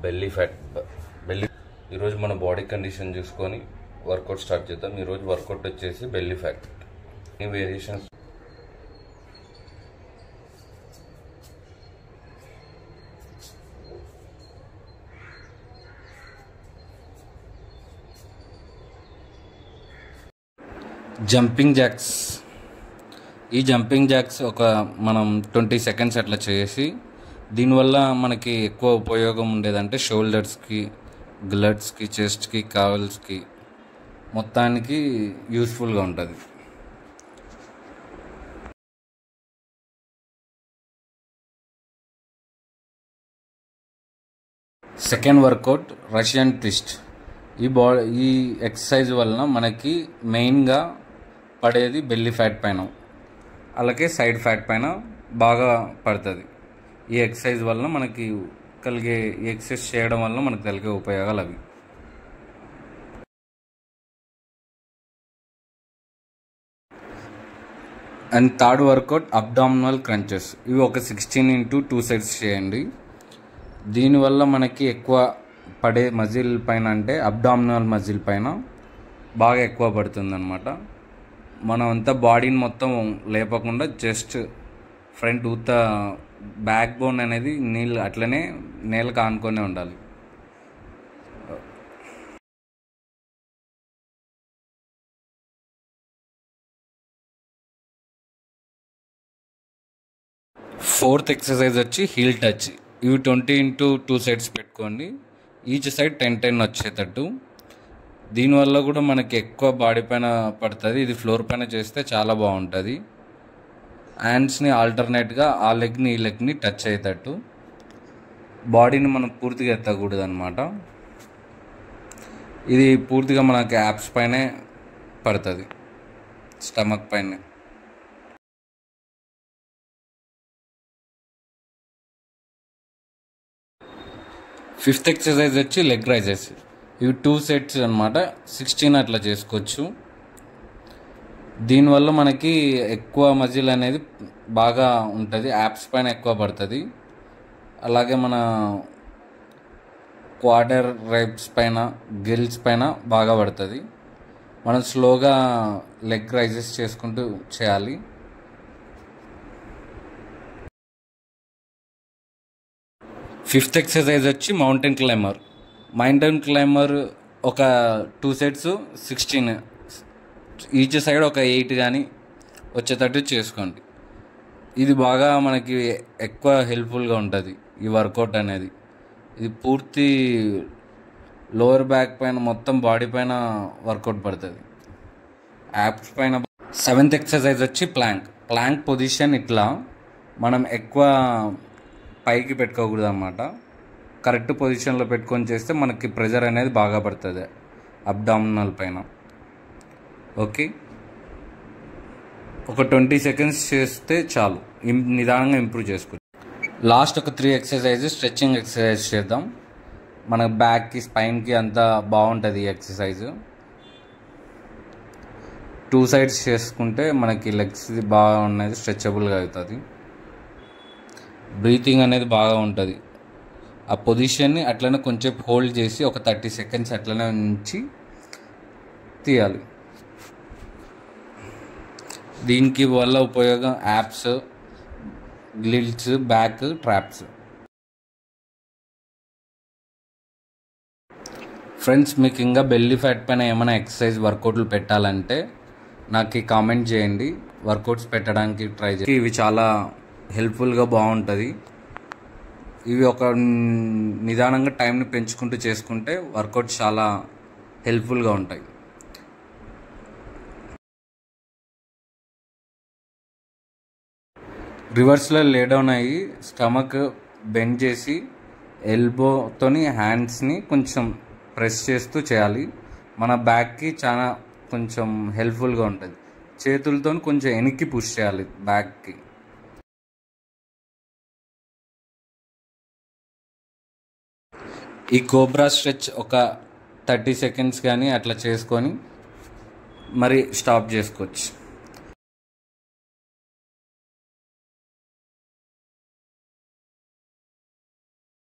Belly fat ఈరోజు మన body condition చూసుకొని వర్కౌట్ స్టార్ట్ చేద్దాం. ఈరోజు వర్కౌట్ వచ్చేసి బెల్లీ ఫ్యాట్. ఈ వేరియేషన్స్ జంపింగ్ జాక్స్. ఈ జంపింగ్ జాక్స్ మనం 20 సెకండ్స్ అట్లా చేసి, దీనివల్ల మనకి ఎక్కువ ఉపయోగం ఉండేదంటే షోల్డర్స్కి, గ్లట్స్కి, చెస్ట్కి, కావల్స్కి మొత్తానికి యూస్ఫుల్గా ఉంటుంది. Second workout Russian twist. ఈ ఎక్సర్సైజ్ వలన మనకి మెయిన్గా పడేది బెల్లీ ఫ్యాట్ పైన, అలాగే సైడ్ ఫ్యాట్ పైన బాగా పడుతుంది. ఈ ఎక్సర్సైజ్ వలన మనకి ఈ ఎక్సర్సైజ్ చేయడం వల్ల మనకు కలిగే ఉపయోగాలు అవి. And third workout abdominal crunches. ఇవి ఒక 16 into 2 sets చేయండి. దీనివల్ల మనకి ఎక్కువ పడే మజిల్ పైన అంటే అబ్డామినల్ మజిల్ పైన బాగా ఎక్కువ పడుతుంది అనమాట. మనం అంతా బాడీని మొత్తం లేపకుండా జస్ట్ ఫ్రంట్ బ్యాక్ బోన్ అనేది అట్లనే నేలకు ఆనుకొని ఉండాలి. ఫోర్త్ ఎక్సర్సైజ్ వచ్చి హీల్ టచ్. ఇవి 20 into 2 sets పెట్టుకోండి. ఈచ్ సైడ్ 10-10 వచ్చేటట్టు. దీనివల్ల కూడా మనకి ఎక్కువ బాడీ పైన పడుతుంది. ఇది ఫ్లోర్ పైన చేస్తే చాలా బాగుంటుంది. హ్యాండ్స్ని ఆల్టర్నేట్గా ఆ లెగ్ని ఈ లెగ్ని టచ్ అయ్యేటట్టు. బాడీని మనం పూర్తిగా ఎత్తకూడదు అనమాట. ఇది పూర్తిగా మనకి యాప్స్ పైనే పడుతుంది, స్టమక్ పైన. ఫిఫ్త్ ఎక్సర్సైజ్ వచ్చి లెగ్ రైజెస్. ఇవి 2 sets అనమాట, 16 అట్లా చేసుకోవచ్చు. దీనివల్ల మనకి ఎక్కువ మజిల్ అనేది బాగా ఉంటుంది, యాప్స్ పైన ఎక్కువ పడుతుంది. అలాగే మన క్వార్టర్ రైబ్స్ పైన, గిల్స్ పైన బాగా పడుతుంది. మనం స్లోగా లెగ్ రైజెస్ చేసుకుంటూ చేయాలి. ఫిఫ్త్ ఎక్సర్సైజ్ వచ్చి మౌంటైన్ క్లైంబర్. ఒక 2 sets 16, ఈచ్ సైడ్ ఒక 8 కానీ వచ్చేటట్టు చేసుకోండి. ఇది బాగా మనకి ఎక్కువ హెల్ప్ఫుల్గా ఉంటుంది ఈ వర్కౌట్ అనేది. ఇది పూర్తి లోవర్ బ్యాక్ పైన మొత్తం బాడీ పైన వర్కౌట్ పడుతుంది, యాప్స్ పైన. సెవెంత్ ఎక్సర్సైజ్ వచ్చి ప్లాంక్ పొజిషన్. ఇట్లా మనం ఎక్కువ పైకి పెట్టుకోకూడదు అన్నమాట. కరెక్ట్ పొజిషన్లో పెట్టుకొని చేస్తే మనకి ప్రెజర్ అనేది బాగా పడుతుంది అబ్డామినల్ పైన. ఓకే, ఒక 20 seconds చేస్తే చాలు, నిదానంగా ఇంప్రూవ్ చేసుకోవచ్చు. లాస్ట్ ఒక 3 exercises స్ట్రెచ్చింగ్ ఎక్సర్సైజ్ చేద్దాం. మన బ్యాక్కి, స్పైన్కి అంతా బాగుంటుంది ఈ ఎక్సర్సైజ్. 2 sides చేసుకుంటే మనకి లెగ్స్ బాగా ఉన్నది స్ట్రెచబుల్గా అవుతుంది. బ్రీతింగ్ అనేది బాగా ఉంటుంది. ఆ పొజిషన్ని అట్లనే కొంచెం హోల్డ్ చేసి ఒక 30 seconds అట్లనే ఉంచి తీయాలి. దీనికి వల్ల ఉపయోగం apps, glitz, back, traps. Friends, మీకు ఇంకా బెల్లీ ఫ్యాట్ పైన ఏమైనా ఎక్సర్సైజ్ వర్కౌట్లు పెట్టాలంటే నాకు కామెంట్ చేయండి, వర్కౌట్స్ పెట్టడానికి ట్రై చేయండి. ఇవి చాలా హెల్ప్ఫుల్గా బాగుంటుంది. ఇవి ఒక నిదానంగా టైంని పెంచుకుంటూ చేసుకుంటే వర్కౌట్ చాలా హెల్ప్ఫుల్గా ఉంటాయి. రివర్స్లో లే డౌన్ అయ్యి స్టమక్ బెండ్ చేసి ఎల్బోతోని హ్యాండ్స్ని కొంచెం ప్రెస్ చేస్తూ చేయాలి. మన బ్యాక్కి చాలా కొంచెం హెల్ప్ఫుల్గా ఉంటుంది. చేతులతో కొంచెం వెనక్కి పుష్ చేయాలి బ్యాక్కి. ఈ కోబ్రా స్ట్రెచ్ ఒక 30 seconds కానీ అట్లా చేసుకొని మరి స్టాప్ చేసుకోవచ్చు.